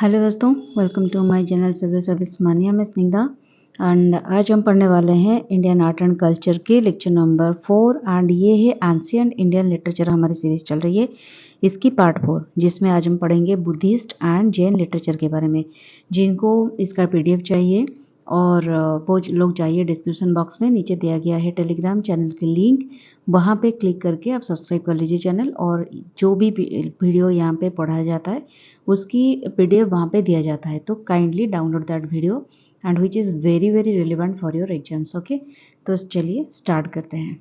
Hello दोस्तों, welcome to my channel civil service mania में Snigdha. And आज हम पढ़ने वाले हैं इंडियन आर्ट एंड कल्चर के लेक्चर नंबर 4 एंड ये है एंशिएंट इंडियन लिटरेचर। हमारी सीरीज चल रही है इसकी पार्ट 4, जिसमें आज हम पढ़ेंगे बुद्धिस्ट एंड जैन लिटरेचर के बारे में। जिनको इसका पीडीएफ चाहिए और वो लोग चाहिए, डिस्क्रिप्शन बॉक्स में नीचे दिया गया है टेलीग्राम चैनल की लिंक, वहाँ पे क्लिक करके आप सब्सक्राइब कर लीजिए चैनल। और जो भी वीडियो यहाँ पे पढ़ाया जाता है उसकी पीडीएफ वहाँ पे दिया जाता है, तो kindly download that video and which is very very relevant for your exams. Okay, तो चलिए स्टार्ट करते हैं।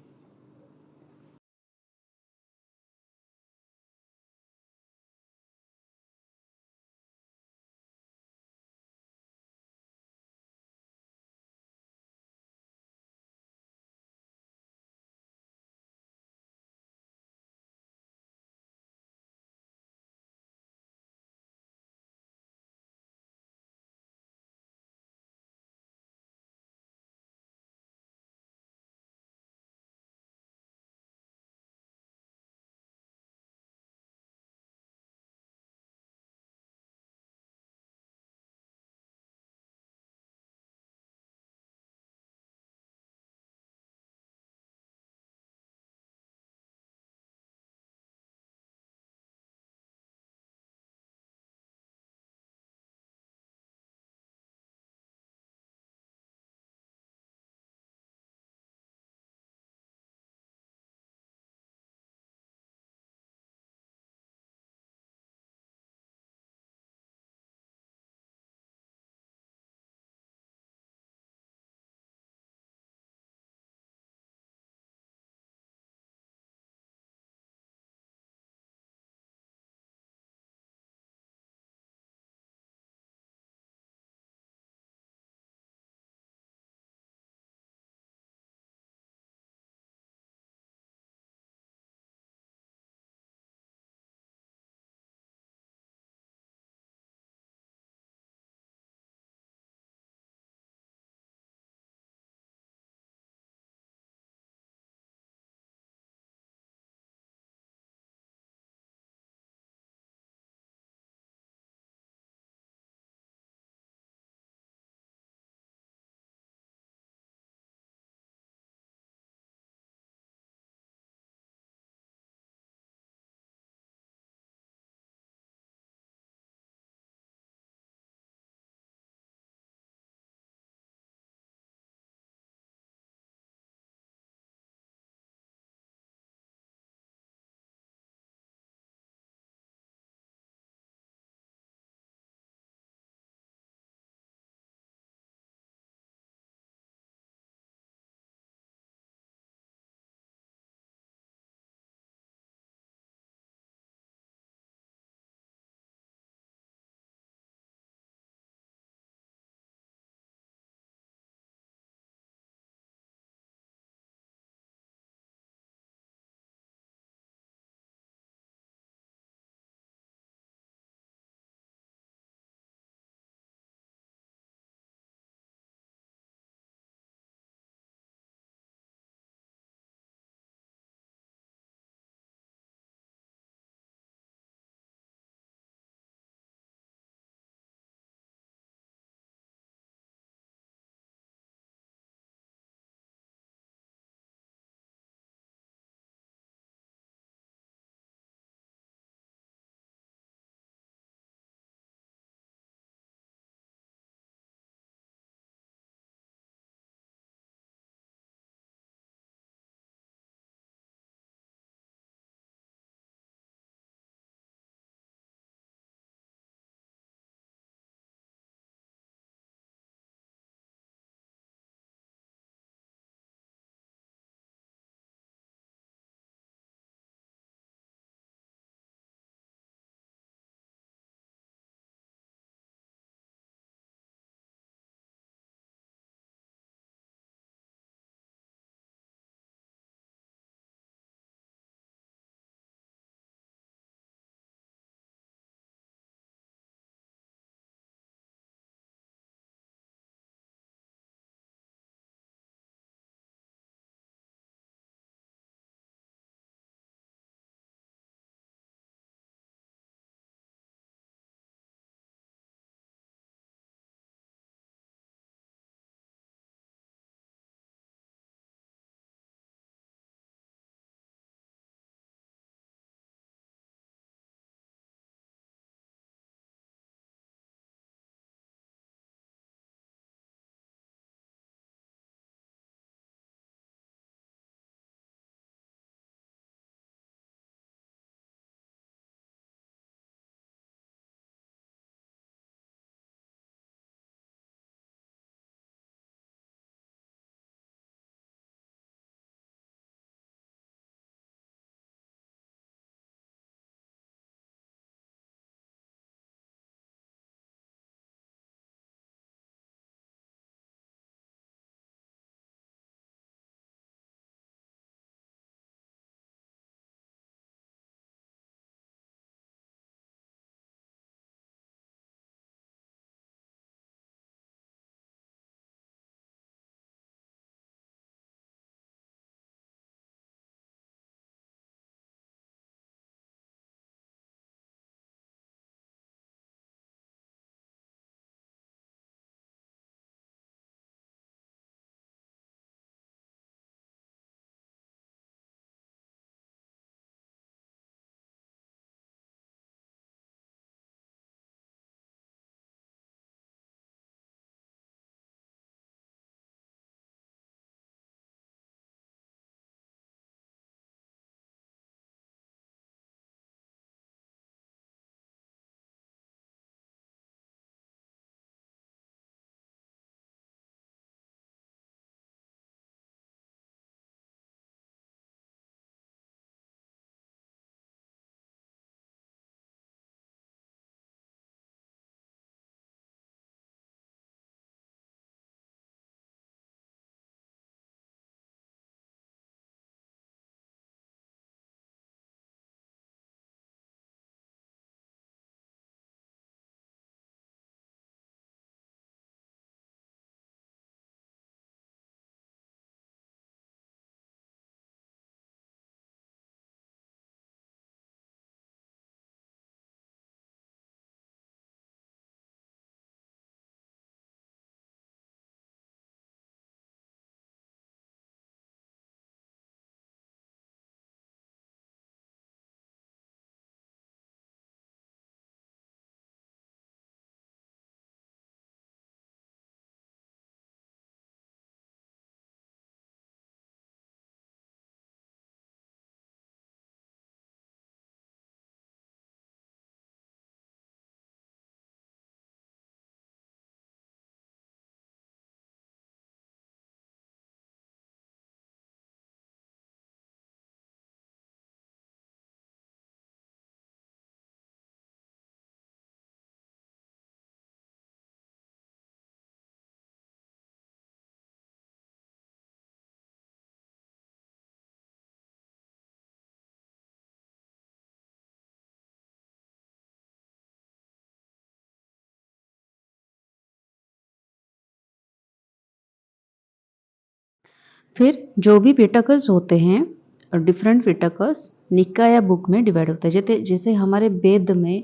फिर जो भी पिटकल्स होते हैं, डिफरेंट पिटकल्स निकाया बुक में डिवाइड होता है। जैसे जैसे हमारे वेद में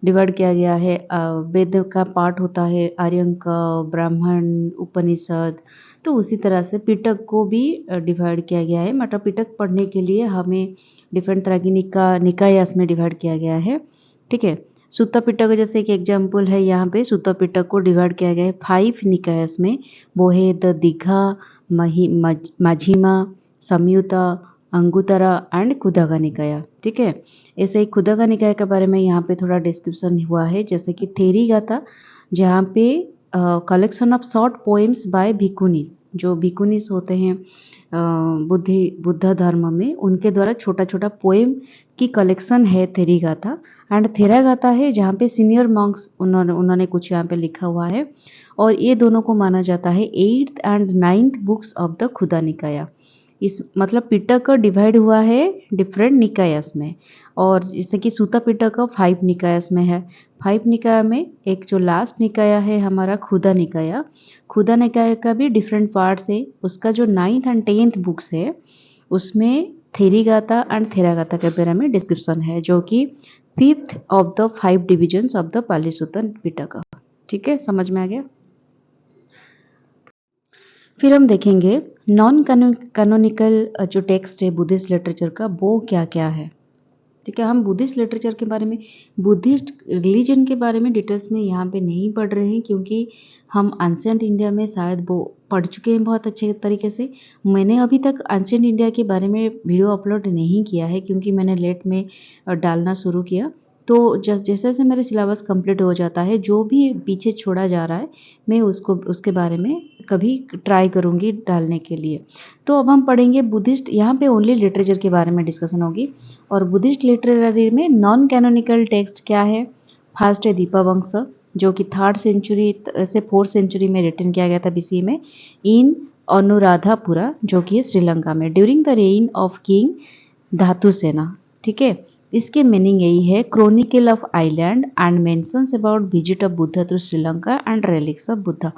डिवाइड किया गया है, वेद का पार्ट होता है आर्यंक, ब्राह्मण, उपनिषद, तो उसी तरह से पिटक को भी डिवाइड किया गया है। मतलब पिटक पढ़ने के लिए हमें डिफरेंट तरह की निकायास में डिवाइड किया गया है। ठीक है, सूत्ता पिटक जैसे एक एग्जाम्पल है, यहाँ पे सूत्ता पिटक को डिवाइड किया गया है 5 निकायास में। वो है द दीघा, माझिमा, संयुता, अंगुतरा एंड खुदाका निकाया। ठीक है, ऐसे ही खुदाका निकाय के बारे में यहाँ पे थोड़ा डिस्क्रिप्शन हुआ है, जैसे कि थेरीगाता, जहाँ पे collection of short poems by bhikkhunis, जो भिकुनीस होते हैं बुद्ध धर्म में, उनके द्वारा छोटा छोटा पोएम की कलेक्शन है थेरीगाता। एंड थेरागाता है जहाँ पे सीनियर मॉन्क्स उन्होंने कुछ यहाँ पे लिखा हुआ है, और ये दोनों को माना जाता है 8th and 9th books of the खुदा निकाया। इस मतलब पिटक डिवाइड हुआ है डिफरेंट निकायस में, और जैसे कि सूता पिटक 5 निकायस में है। 5 निकाय में एक जो लास्ट निकाया है हमारा खुदा निकाया, खुदा निकाय का भी डिफरेंट पार्ट्स है। उसका जो 9th एंड 10th बुक्स है उसमें थेरीगाता एंड थेरागाता के बारे में डिस्क्रिप्शन है, जो कि 5th of the 5 divisions of the Pali Sutta Pitaka. ठीक है, समझ में आ गया। फिर हम देखेंगे नॉन कैनोनिकल जो टेक्स्ट है बुद्धिस्ट लिटरेचर का, वो क्या क्या है। ठीक है, हम बुद्धिस्ट लिटरेचर के बारे में, बुद्धिस्ट रिलीजन के बारे में डिटेल्स में यहाँ पे नहीं पढ़ रहे हैं, क्योंकि हम एंशिएंट इंडिया में शायद वो पढ़ चुके हैं बहुत अच्छे तरीके से। मैंने अभी तक एंशिएंट इंडिया के बारे में वीडियो अपलोड नहीं किया है, क्योंकि मैंने लेट में डालना शुरू किया। तो जैसे जैसे मेरे सिलेबस कंप्लीट हो जाता है, जो भी पीछे छोड़ा जा रहा है मैं उसके बारे में कभी ट्राई करूँगी डालने के लिए। तो अब हम पढ़ेंगे बुद्धिस्ट, यहाँ पे ओनली लिटरेचर के बारे में डिस्कशन होगी। और बुद्धिस्ट लिटरेरी में नॉन कैनोनिकल टेक्स्ट क्या है। फर्स्ट है दीपवंश, जो कि 3rd सेंचुरी से 4th सेंचुरी में रिटन किया गया था बीसी में, इन अनुराधापुरा, जो कि है श्रीलंका में, during the reign of king Dhatusena. ठीक है, इसके मीनिंग यही है, chronicle of island and mentions about visit of Buddha to Sri Lanka and relics of Buddha.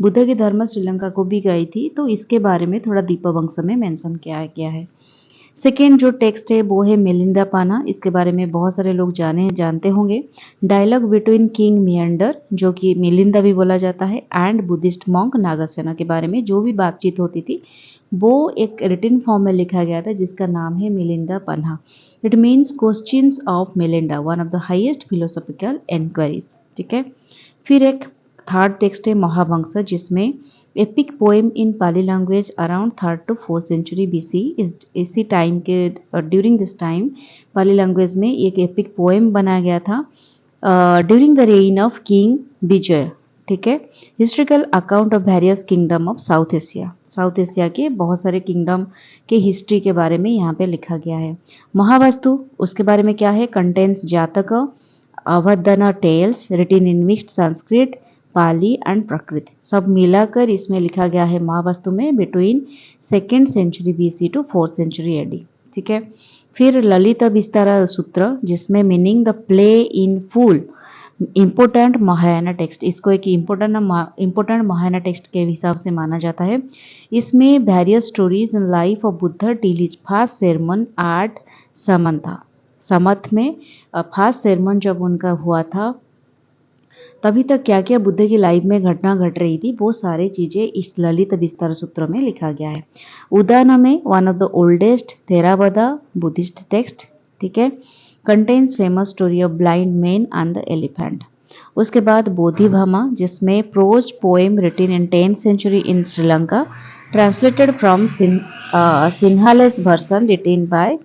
Buddha की धर्म श्रीलंका को भी गई थी, तो इसके बारे में थोड़ा दीपवंश में मेंशन किया गया है। सेकेंड जो टेक्स्ट है वो है मिलिंदापाना, इसके बारे में बहुत सारे लोग जानते होंगे। डायलॉग बिटवीन किंग मियंडर, जो कि मिलिंदा भी बोला जाता है, एंड बुद्धिस्ट मॉन्क नागासेना के बारे में जो भी बातचीत होती थी वो एक रिटन फॉर्म में लिखा गया था, जिसका नाम है Milindapanha. It means questions of Milinda, one of the highest philosophical inquiries. ठीक है, फिर एक थर्ड टेक्स्ट है महावंश, जिसमें epic poem in Pali language around 3rd to 4th century BC. इसी टाइम के during this time Pali language में एक एपिक पोएम बनाया गया था during the reign of king Vijay. ठीक है, historical account of various kingdom of South Asia, South Asia के बहुत सारे किंगडम के हिस्ट्री के बारे में यहाँ पे लिखा गया है। महावास्तु, उसके बारे में क्या है, contents Jataka, Avadana tales written in mixed Sanskrit, Pali and Prakrit, सब मिलाकर इसमें लिखा गया है महावास्तु में between 2nd century BC to 4th century AD. ठीक है, फिर ललित विस्तारा सूत्र, जिसमें meaning the play in full important Mahayana text, इसको एक इम्पोर्टेंट महायाना टेक्स्ट के हिसाब से माना जाता है। इसमें various stories in life of Buddha till his first sermon at Sarnath, Sarnath में फर्स्ट सेरेमन जब उनका हुआ था तभी तक क्या क्या बुद्ध की लाइफ में घटना घट रही थी, वो सारी चीज़ें इस ललित विस्तार सूत्र में लिखा गया है। उदाना में one of the oldest Theravada Buddhist text. ठीक है, contains famous story of blind man and the elephant. उसके बाद बोधिभामा, जिसमें prose poem written in 10th century in Sri Lanka, translated from Sinhalese version written by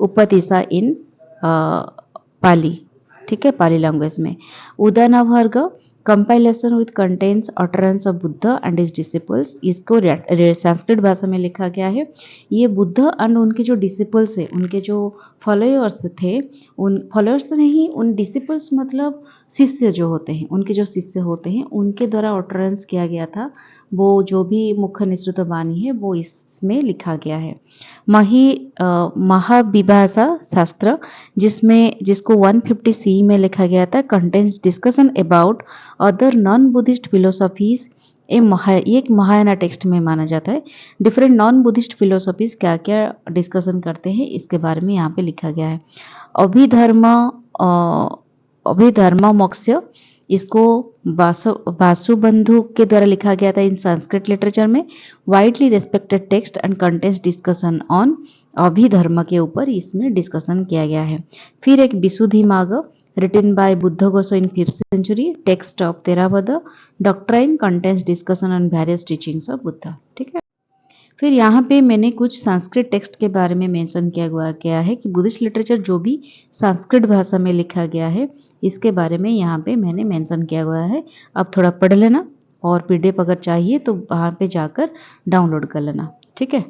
Upatissa in Pali. ठीक है, पाली लैंग्वेज में। Udanavarga, compilation with contains utterance of Buddha and his disciples, इसको संस्कृत भाषा में लिखा गया है। ये बुद्ध एंड उनके जो डिसिपल्स है, उनके जो फॉलोअर्स थे, उन फॉलोअर्स तो नहीं, उन डिसिपल्स मतलब शिष्य जो होते हैं, उनके जो शिष्य होते हैं उनके द्वारा अटरेंस किया गया था, वो जो भी मुख्य निश्रुत वाणी है वो इसमें लिखा गया है। महाविभाषा शास्त्र, जिसको 150 सी में लिखा गया था, contains discussion about other non Buddhist philosophies ये एक महायाना टेक्स्ट में माना जाता है। डिफरेंट नॉन बुद्धिस्ट फिलोसफीज क्या क्या डिस्कशन करते हैं इसके बारे में यहाँ पे लिखा गया है। अभिधर्म अभिधर्ममोक्ष, इसको वासुबंधु के द्वारा लिखा गया था इन संस्कृत लिटरेचर में। Widely respected text and contents discussion on Abhidharma के ऊपर इसमें डिस्कशन किया गया है। फिर एक Visuddhi Marga written by Buddhaghosa in 5th century, text of theravada, doctrine contents discussion on various teachings of Buddha. ठीक है। फिर यहाँ पे मैंने कुछ संस्कृत टेक्स्ट के बारे में मेंशन किया गया है कि बुद्धिस्ट लिटरेचर जो भी संस्कृत भाषा में लिखा गया है इसके बारे में यहाँ पे मैंने मेंशन किया गया है। अब थोड़ा पढ़ लेना और पीडीएफ अगर चाहिए तो वहाँ पे जाकर डाउनलोड कर लेना। ठीक है।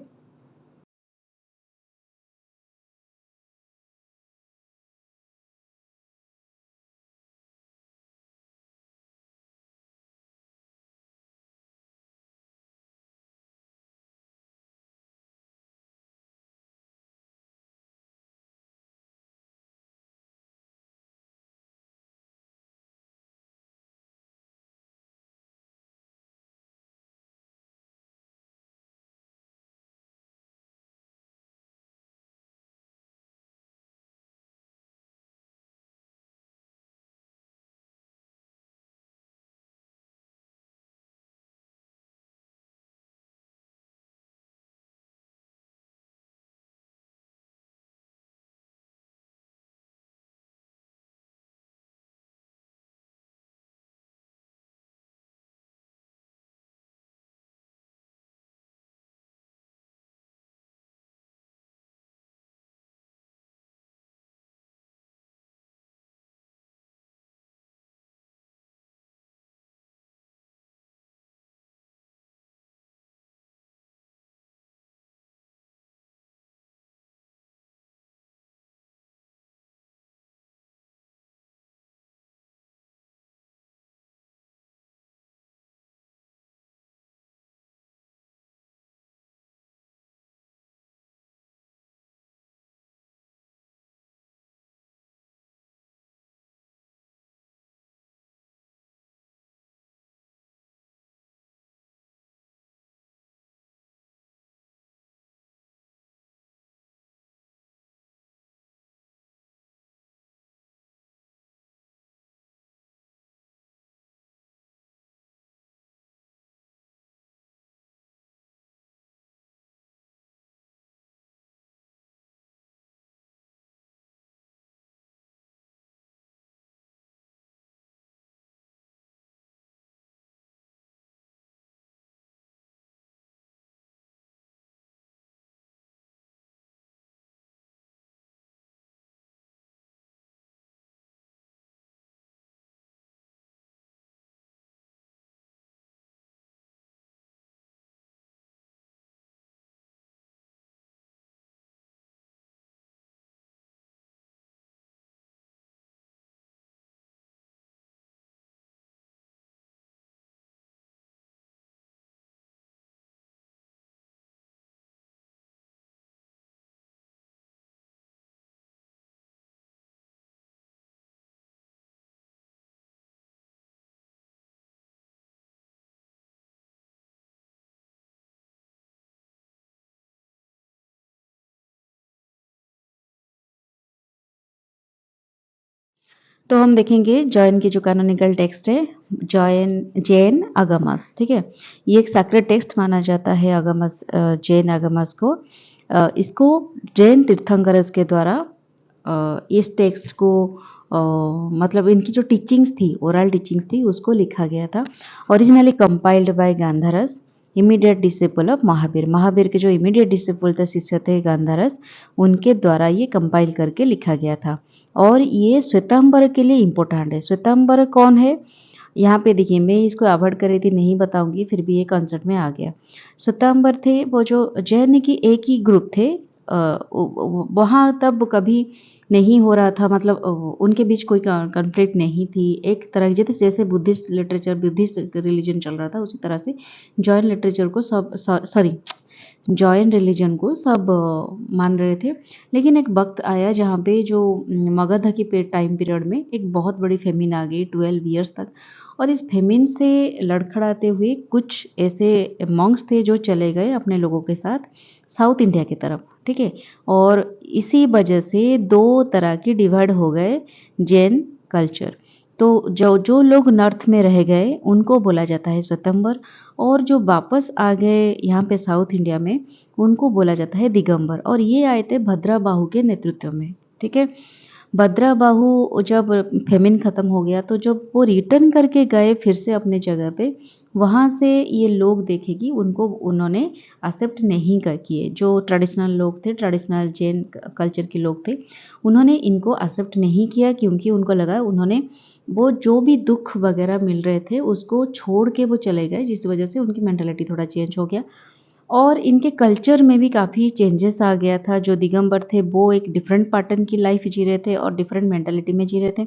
तो हम देखेंगे जॉइन की जो कैनोनिकल टेक्स्ट है, जैन आगमस। ठीक है। ये एक सैक्रेड टेक्स्ट माना जाता है आगमस, जैन आगमस को। इसको जैन तीर्थंकरस के द्वारा इस टेक्स्ट को मतलब इनकी जो टीचिंग्स थी, ओरल टीचिंग्स थी, उसको लिखा गया था। Originally compiled by Gandharas, immediate disciple of Mahavira. Mahavira के जो इमीडिएट डिसिपल थे, शिष्य थे गांधारस, उनके द्वारा ये कंपाइल करके लिखा गया था। और ये श्वेतांबर के लिए इम्पोर्टेंट है। श्वेतांबर कौन है? यहाँ पे देखिए, मैं इसको अवॉइड कर रही थी, नहीं बताऊंगी, फिर भी ये कॉन्सेप्ट में आ गया। श्वेतांबर थे वो जो जैन की एक ही ग्रुप थे, वहाँ तब कभी नहीं हो रहा था, मतलब उनके बीच कोई कॉन्फ्लिक्ट नहीं थी। एक तरह जैसे बुद्धिस्ट लिटरेचर, बुद्धिस्ट रिलीजन चल रहा था, उसी तरह से जैन लिटरेचर को सब, सॉरी, जॉइन रिलीजन को सब मान रहे थे। लेकिन एक वक्त आया जहाँ पे जो मगध के टाइम पीरियड में एक बहुत बड़ी फेमिन आ गई 12 ईयर्स तक, और इस फेमिन से लड़खड़ाते हुए कुछ ऐसे मॉन्क्स थे जो चले गए अपने लोगों के साथ साउथ इंडिया की तरफ, ठीक है। और इसी वजह से दो तरह की डिवाइड हो गए जैन कल्चर। तो जो जो लोग नॉर्थ में रह गए उनको बोला जाता है श्वेतंबर, और जो वापस आ गए यहाँ पे साउथ इंडिया में उनको बोला जाता है दिगंबर। और ये आए थे भद्राबाहु के नेतृत्व में, ठीक है। भद्राबाहु जब फेमिन ख़त्म हो गया तो जब वो रिटर्न करके गए फिर से अपने जगह पे, वहाँ से ये लोग देखे कि उनको उन्होंने एक्सेप्ट नहीं किए। जो ट्रेडिशनल लोग थे, ट्रेडिशनल जैन कल्चर के लोग थे, उन्होंने इनको एक्सेप्ट नहीं किया, क्योंकि उनको लगा उन्होंने वो जो भी दुख वगैरह मिल रहे थे उसको छोड़ के वो चले गए, जिस वजह से उनकी मेंटालिटी थोड़ा चेंज हो गया और इनके कल्चर में भी काफ़ी चेंजेस आ गया था। जो दिगंबर थे वो एक डिफरेंट पैटर्न की लाइफ जी रहे थे और डिफरेंट मेंटालिटी में जी रहे थे,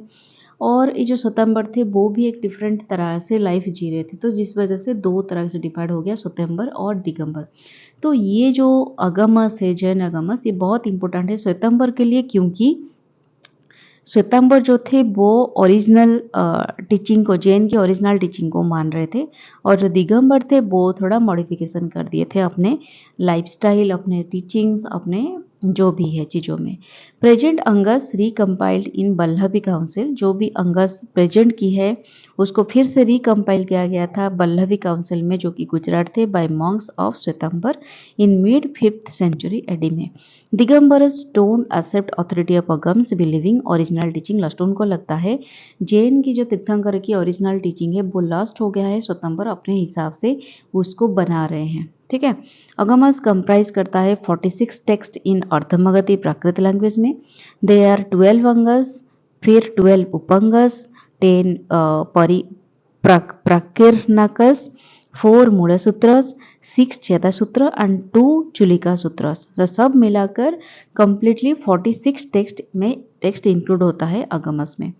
और ये जो श्वेतांबर थे वो भी एक डिफरेंट तरह से लाइफ जी रहे थे। तो जिस वजह से दो तरह से डिवाइड हो गया, श्वेतांबर और दिगंबर। तो ये जो अगमस है, जैन अगमस, ये बहुत इंपॉर्टेंट है श्वेतांबर के लिए, क्योंकि श्वेतांबर जो थे वो ओरिजिनल टीचिंग को, जैन की ओरिजिनल टीचिंग को मान रहे थे, और जो दिगंबर थे वो थोड़ा मॉडिफिकेशन कर दिए थे अपने लाइफस्टाइल, अपने टीचिंग्स, अपने जो भी है चीज़ों में। प्रेजेंट अंगस रिकम्पाइल्ड इन बल्लभी काउंसिल, जो भी अंगस प्रेजेंट की है उसको फिर से रिकम्पाइल किया गया था बल्लभी काउंसिल में, जो कि गुजरात थे, by monks of Shvetambar in mid 5th century AD में। Digambaras don't accept authority of Agams believing original teaching lost. उनको लगता है जैन की जो तीर्थंकर की ओरिजिनल टीचिंग है वो लस्ट हो गया है, श्वेतांबर अपने हिसाब से उसको बना रहे हैं, ठीक है। अगमस कंप्राइज करता है 46 text in Ardhamagadhi Prakrit language में। दे आर 12 अंगस, फिर 12 उपंगस, 10 प्राकीर्णकस, 4 मूल सूत्रस, 6 चेता सूत्र एंड 2 चुलिका सूत्रस। तो सब मिलाकर कंप्लीटली 46 टेक्स्ट इंक्लूड होता है अगमस में।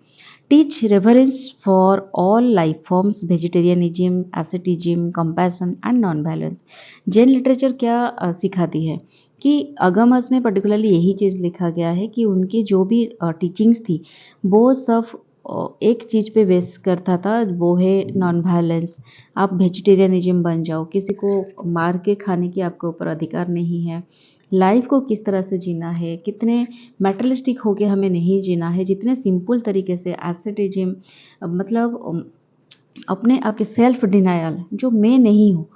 Teach reference for all life forms, vegetarianism, asceticism, compassion and non violence. Jain literature क्या सिखाती है कि अगमस में पर्टिकुलरली यही चीज़ लिखा गया है कि उनकी जो भी टीचिंग्स थी वो सब एक चीज़ पे बेस करता था, वो है नॉन वायलेंस। आप वेजिटेरियनिज्म बन जाओ, किसी को मार के खाने की आपके ऊपर अधिकार नहीं है। लाइफ को किस तरह से जीना है, कितने मेटलिस्टिक होके हमें नहीं जीना है, जितने सिंपल तरीके से एसेटिज्म, मतलब अपने आप के सेल्फ डिनायल, जो मैं नहीं हूँ,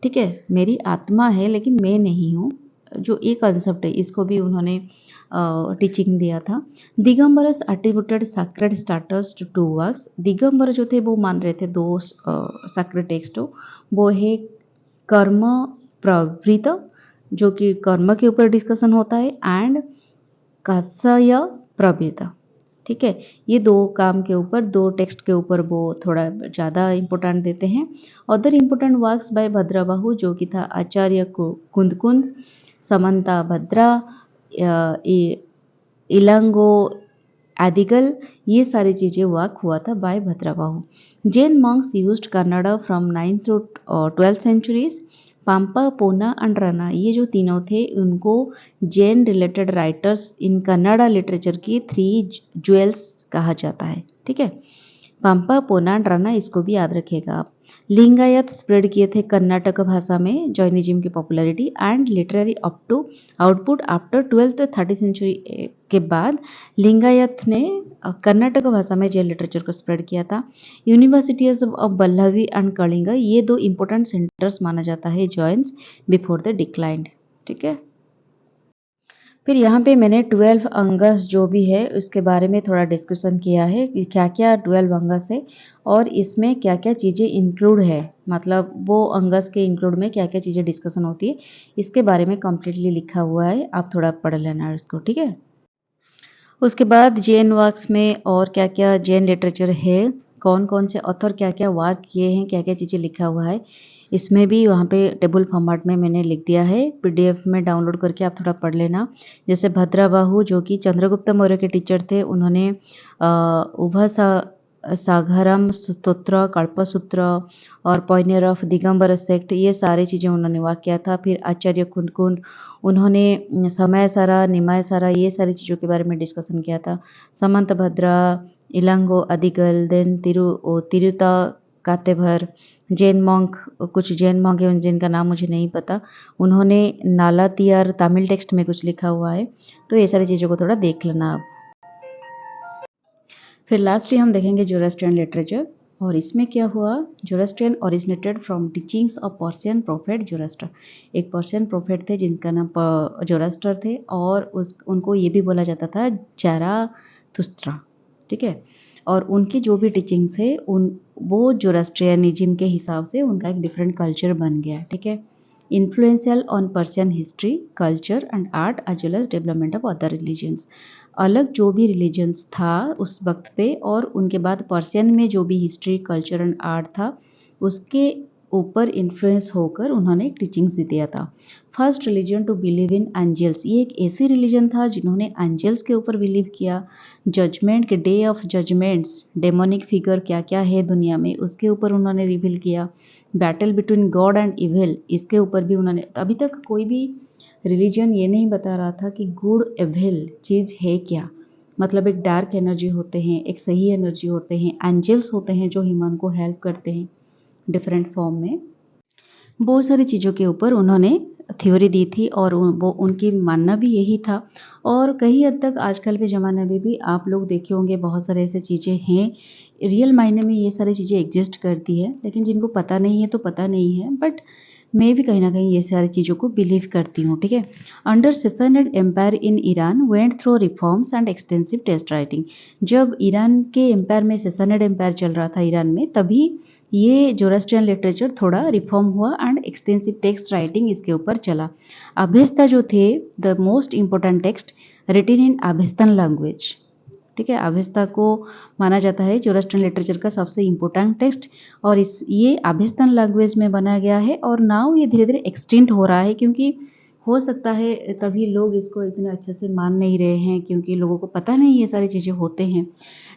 ठीक है, मेरी आत्मा है लेकिन मैं नहीं हूँ, जो एक कंसेप्ट है, इसको भी उन्होंने टीचिंग दिया था। Digambaras attributed sacred status to 2 works. Digambar जो थे वो मान रहे थे दो सैक्रेड टेक्स्ट हो, वो है कर्म प्रवृत्त, जो कि कर्म के ऊपर डिस्कशन होता है, एंड कासय प्रवृत्त, ठीक है। ये दो काम के ऊपर, दो टेक्स्ट के ऊपर वो थोड़ा ज़्यादा इम्पोर्टेंट देते हैं। अदर इम्पोर्टेंट वर्क्स बाय भद्राबाहु जो कि था आचार्य कुंदकुंद, समंता भद्रा, इलांगो आदिगल, ये सारी चीज़ें वर्क हुआ था by Bhadrabahu. Jain monks used Kannada from 9th to 12th centuries. Pampa, Ponna and Ranna, ये जो तीनों थे उनको Jain related writers in Kannada literature की 3 ज्वेल्स कहा जाता है, ठीक है। पाम्पा, पोना, रना, इसको भी याद रखिएगा आप। लिंगायत स्प्रेड किए थे कर्नाटक भाषा में जैनिज्म की popularity and literary up to output after 12th 30th century के बाद लिंगायत ने कर्नाटक भाषा में जैन लिटरेचर को स्प्रेड किया था। Universities of Vallabhi and Kalinga, ये दो इंपॉर्टेंट सेंटर्स माना जाता है जॉइन्स बिफोर द डिक्लाइंड, ठीक है। फिर यहाँ पे मैंने 12 अंगस जो भी है उसके बारे में थोड़ा डिस्कशन किया है कि क्या क्या 12 अंगस है और इसमें क्या क्या चीज़ें इंक्लूड है, मतलब वो अंगस के इंक्लूड में क्या क्या चीज़ें डिस्कशन होती है, इसके बारे में कम्प्लीटली लिखा हुआ है, आप थोड़ा पढ़ लेना इसको, ठीक है। उसके बाद जैन वर्क्स में और क्या क्या जैन लिटरेचर है, कौन कौन से ऑथर क्या क्या वर्क किए हैं, क्या क्या चीज़ें लिखा हुआ है, इसमें भी वहाँ पे टेबल फॉर्मेट में मैंने लिख दिया है, पीडीएफ में डाउनलोड करके आप थोड़ा पढ़ लेना। जैसे भद्राबाहु जो कि चंद्रगुप्त मौर्य के टीचर थे, उन्होंने उभा साघरम स्तोत्र, कल्पसूत्र और पॉइनियर ऑफ दिगंबर सेक्ट, ये सारी चीज़ें उन्होंने वाक किया था। फिर आचार्य कुंद उन्होंने समय सारा, निमाय सारा, ये सारी चीज़ों के बारे में डिस्कशन किया था। समंत भद्रा, इलांगो अदिगल, देन तिरुता कातेभर, जैन मॉन्क, कुछ जैन मॉन्क हैं जिनका नाम मुझे नहीं पता, उन्होंने नालातियार तमिल टेक्स्ट में कुछ लिखा हुआ है। तो ये सारी चीज़ों को थोड़ा देख लेना आप। फिर लास्टली हम देखेंगे जोरास्ट्रियन लिटरेचर, और इसमें क्या हुआ, Zoroastrian originated from teachings of Persian prophet Zoroaster. एक पर्शियन प्रोफेट थे जिनका नाम जोरास्टर थे, और उनको ये भी बोला जाता था जाराथुस्त्रा, ठीक है। और उनकी जो भी टीचिंग्स है वो जोरास्ट्रियनिज्म के हिसाब से उनका एक डिफरेंट कल्चर बन गया, ठीक है। Influential on Persian history, culture and art as well as development of other religions. अलग जो भी रिलीजन्स था उस वक्त पे, और उनके बाद पर्शियन में जो भी हिस्ट्री, कल्चर एंड आर्ट था, उसके ऊपर इन्फ्लुएंस होकर उन्होंने एक टीचिंग्स दिया था। First religion to believe in angels, ये एक ऐसी रिलीजन था जिन्होंने एंजल्स के ऊपर बिलीव किया। जजमेंट के day of judgements, demonic figure क्या क्या है दुनिया में, उसके ऊपर उन्होंने रिवील किया। Battle between God and evil, इसके ऊपर भी उन्होंने, अभी तक कोई भी रिलीजन ये नहीं बता रहा था कि गुड एविल चीज़ है क्या। मतलब एक डार्क एनर्जी होते हैं, एक सही एनर्जी होते हैं, एंजल्स होते हैं जो ह्यूमन को हेल्प करते हैं डिफरेंट फॉर्म में। बहुत सारी चीज़ों के ऊपर उन्होंने थ्योरी दी थी, और वो उनकी मानना भी यही था। और कई हद तक आजकल के ज़माने में भी आप लोग देखे होंगे बहुत सारे ऐसे चीज़ें हैं, रियल मायने में ये सारी चीज़ें एग्जिस्ट करती है, लेकिन जिनको पता नहीं है तो पता नहीं है, बट मैं भी कहीं ना कहीं ये सारी चीज़ों को बिलीव करती हूँ, ठीक है। Under Sassanid empire in Iran went through reforms and extensive test writing. जब ईरान के एम्पायर में, सैसैनिड एम्पायर चल रहा था ईरान में, तभी ये जोरास्ट्रियन लिटरेचर थोड़ा रिफॉर्म हुआ एंड एक्सटेंसिव टेक्स्ट राइटिंग इसके ऊपर चला। अभेस्ता जो थे, the most important text written in Avestan language, ठीक है। अभेस्ता को माना जाता है जोरास्ट्रियन लिटरेचर का सबसे इम्पोर्टेंट टेक्स्ट, और ये अभेस्तन लैंग्वेज में बनाया गया है। और नाउ ये धीरे धीरे एक्सटिंक्ट हो रहा है, क्योंकि हो सकता है तभी लोग इसको इतने अच्छे से मान नहीं रहे हैं, क्योंकि लोगों को पता नहीं ये सारी चीज़ें होते हैं।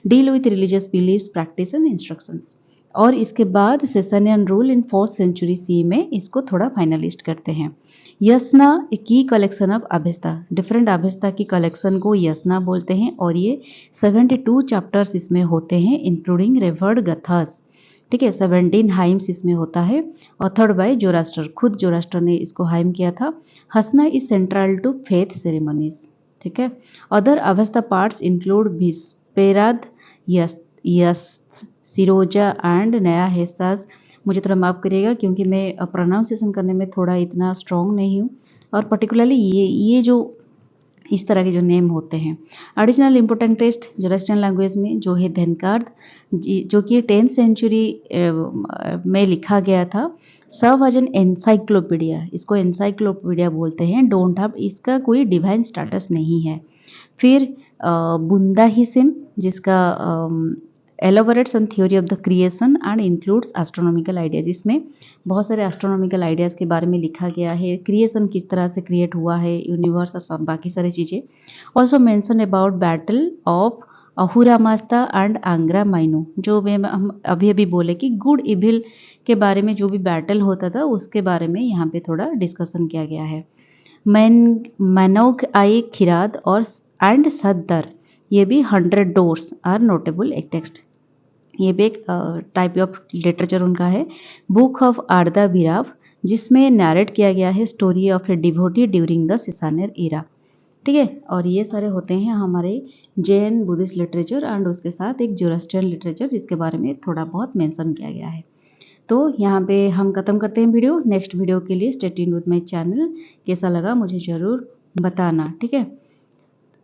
Deal with religious beliefs, practice and instructions. और इसके बाद सेसनियन rule in 4th century C में इसको थोड़ा फाइनलिस्ट करते हैं। यस्ना की कलेक्शन ऑफ अभेस्ता, डिफरेंट अभेस्ता की कलेक्शन को यस्ना बोलते हैं, और ये 72 चैप्टर्स इसमें होते हैं, इंक्लूडिंग रेवर्ड गथास, ठीक है। 17 हाइम्स इसमें होता है, ऑथर्ड बाय जोरास्टर, खुद जोरास्टर ने इसको हाइम किया था। Yasna is central to faith ceremonies, ठीक है। Other Avesta parts include Visperad, Yasht Siroza and Nyayesh. मुझे थोड़ा माफ़ करिएगा क्योंकि मैं प्रोनाउंसिएशन करने में थोड़ा इतना स्ट्रॉन्ग नहीं हूँ, और पर्टिकुलरली ये जो इस तरह के जो नेम होते हैं। Additional important text Zoroastrian language में जो है धनकार्ड, जो कि 10th सेंचुरी में लिखा गया था। सर्व एज एन एनसाइक्लोपीडिया, इसको एनसाइक्लोपीडिया बोलते हैं। डोंट हैव, इसका कोई डिवाइन स्टेटस नहीं है। फिर बुंदा हिसिम, जिसका elaborates on theory of the creation and includes astronomical ideas. इसमें बहुत सारे एस्ट्रोनॉमिकल आइडियाज़ के बारे में लिखा गया है, क्रिएशन किस तरह से क्रिएट हुआ है, यूनिवर्स और सब बाकी सारी चीज़ें। Also mention about battle of Ahura Mazda and Angra Mainyu, जो हम अभी अभी बोले कि गुड इविल के बारे में जो भी बैटल होता था उसके बारे में यहाँ पे थोड़ा डिस्कशन किया गया है। मैनोक आई खिराद और एंड सद्दर, ये भी 100 डोर्स आर नोटेबल एक टेक्स्ट, ये भी एक टाइप ऑफ लिटरेचर उनका है। बुक ऑफ आर्दा बिराव, जिसमें नैरेट किया गया है story of a devotee during the Sasanian era, ठीक है। और ये सारे होते हैं हमारे जैन बुद्धिस्ट लिटरेचर, एंड उसके साथ एक जोरास्ट्रियन लिटरेचर जिसके बारे में थोड़ा बहुत मेंशन किया गया है। तो यहाँ पे हम खत्म करते हैं वीडियो। नेक्स्ट वीडियो के लिए stay tuned with my channel. कैसा लगा मुझे ज़रूर बताना, ठीक है।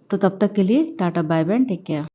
तो तब तक के लिए tata bye bye, take care.